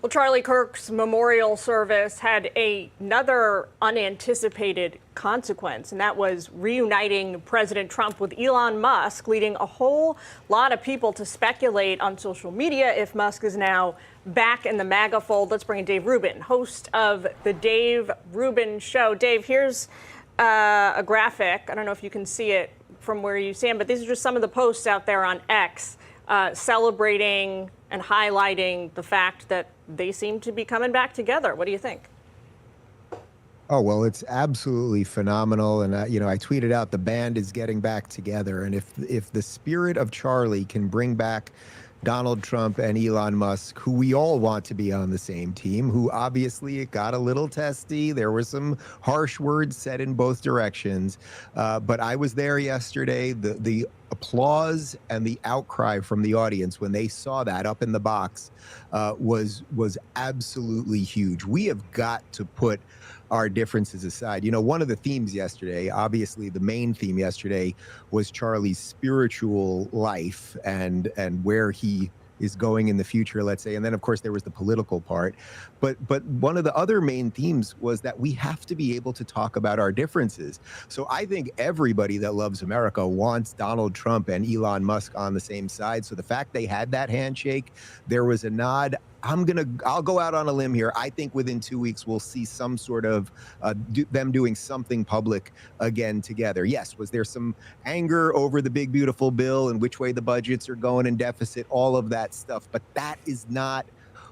Well, Charlie Kirk's memorial service had another unanticipated consequence, and that was reuniting President Trump with Elon Musk, leading a whole lot of people to speculate on social media if Musk is now back in the MAGA fold. Let's bring in Dave Rubin, host of the Dave Rubin Show. Dave, here's a graphic. I don't know if you can see it from where you stand, but these are just some of the posts out there on X celebrating and highlighting the fact that they seem to be coming back together. What do you think? Oh, well, it's absolutely phenomenal. And, I tweeted out the band is getting back together. And if the spirit of Charlie can bring back Donald Trump and Elon Musk, who we all want to be on the same team, who obviously it got a little testy. There were some harsh words said in both directions. But I was there yesterday. The applause and the outcry from the audience when they saw that up in the box was absolutely huge. We have got to put our differences aside. One of the themes yesterday, obviously the main theme yesterday, was Charlie's spiritual life and where he is going in the future, let's say. And then, of course, there was the political part. But one of the other main themes was that we have to be able to talk about our differences. So I think everybody that loves America wants Donald Trump and Elon Musk on the same side. So the fact they had that handshake, there was a nod. I'll go out on a limb here. I think within 2 weeks, we'll see some sort of them doing something public again together. Yes, was there some anger over the big, beautiful bill and which way the budgets are going in deficit, all of that stuff. But that is not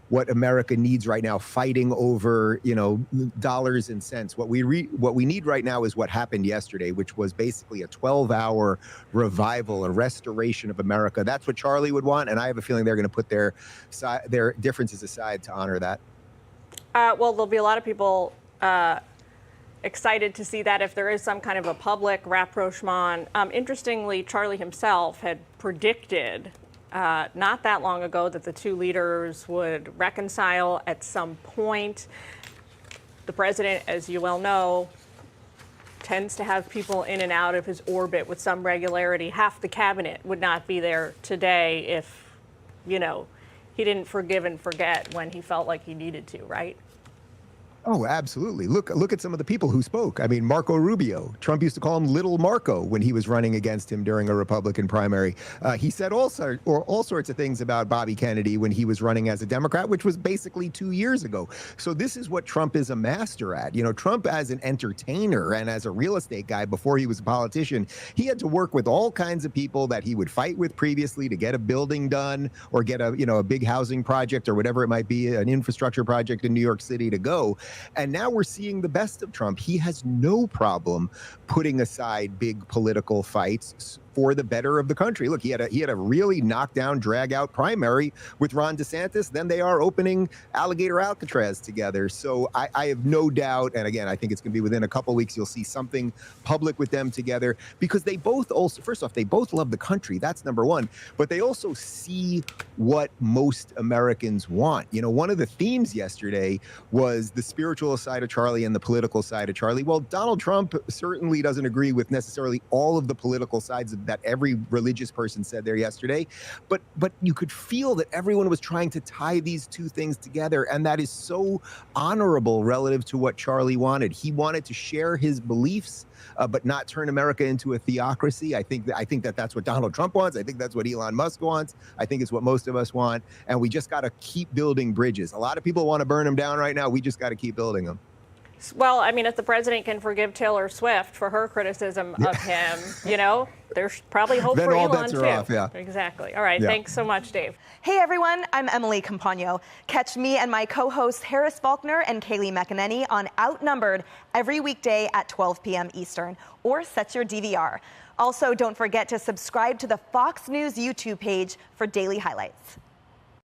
what America needs right now, fighting over, dollars and cents. What we need right now is what happened yesterday, which was basically a 12-hour revival, a restoration of America. That's what Charlie would want, and I have a feeling they're going to put their differences aside to honor that. Well, there'll be a lot of people excited to see that if there is some kind of a public rapprochement. Interestingly, Charlie himself had predicted not that long ago that the two leaders would reconcile at some point. The president, as you well know, tends to have people in and out of his orbit with some regularity. Half the cabinet would not be there today if, he didn't forgive and forget when he felt like he needed to, right? Oh, absolutely. Look at some of the people who spoke. I mean, Marco Rubio. Trump used to call him Little Marco when he was running against him during a Republican primary. He said all sorts of things about Bobby Kennedy when he was running as a Democrat, which was basically 2 years ago. So this is what Trump is a master at. Trump as an entertainer and as a real estate guy before he was a politician, he had to work with all kinds of people that he would fight with previously to get a building done or get a big housing project or whatever it might be, an infrastructure project in New York City to go. And now we're seeing the best of Trump. He has no problem putting aside big political fights for the better of the country. Look, he had a really knockdown, drag-out primary with Ron DeSantis. Then they are opening Alligator Alcatraz together. So I have no doubt, and again, I think it's going to be within a couple of weeks, you'll see something public with them together because they both also, first off, they both love the country. That's number one. But they also see what most Americans want. One of the themes yesterday was the spiritual side of Charlie and the political side of Charlie. Well, Donald Trump certainly doesn't agree with necessarily all of the political sides of that every religious person said there yesterday. But you could feel that everyone was trying to tie these two things together. And that is so honorable relative to what Charlie wanted. He wanted to share his beliefs, but not turn America into a theocracy. I think that that's what Donald Trump wants. I think that's what Elon Musk wants. I think it's what most of us want. And we just got to keep building bridges. A lot of people want to burn them down right now. We just got to keep building them. Well, I mean, if the president can forgive Taylor Swift for her criticism of him, there's probably hope for Elon, too. Off, yeah. Exactly. All right. Yeah. Thanks so much, Dave. Hey, everyone. I'm Emily Compagno. Catch me and my co-hosts Harris Faulkner and Kayleigh McEnany on Outnumbered every weekday at 12 p.m. Eastern, or set your DVR. Also, don't forget to subscribe to the Fox News YouTube page for daily highlights.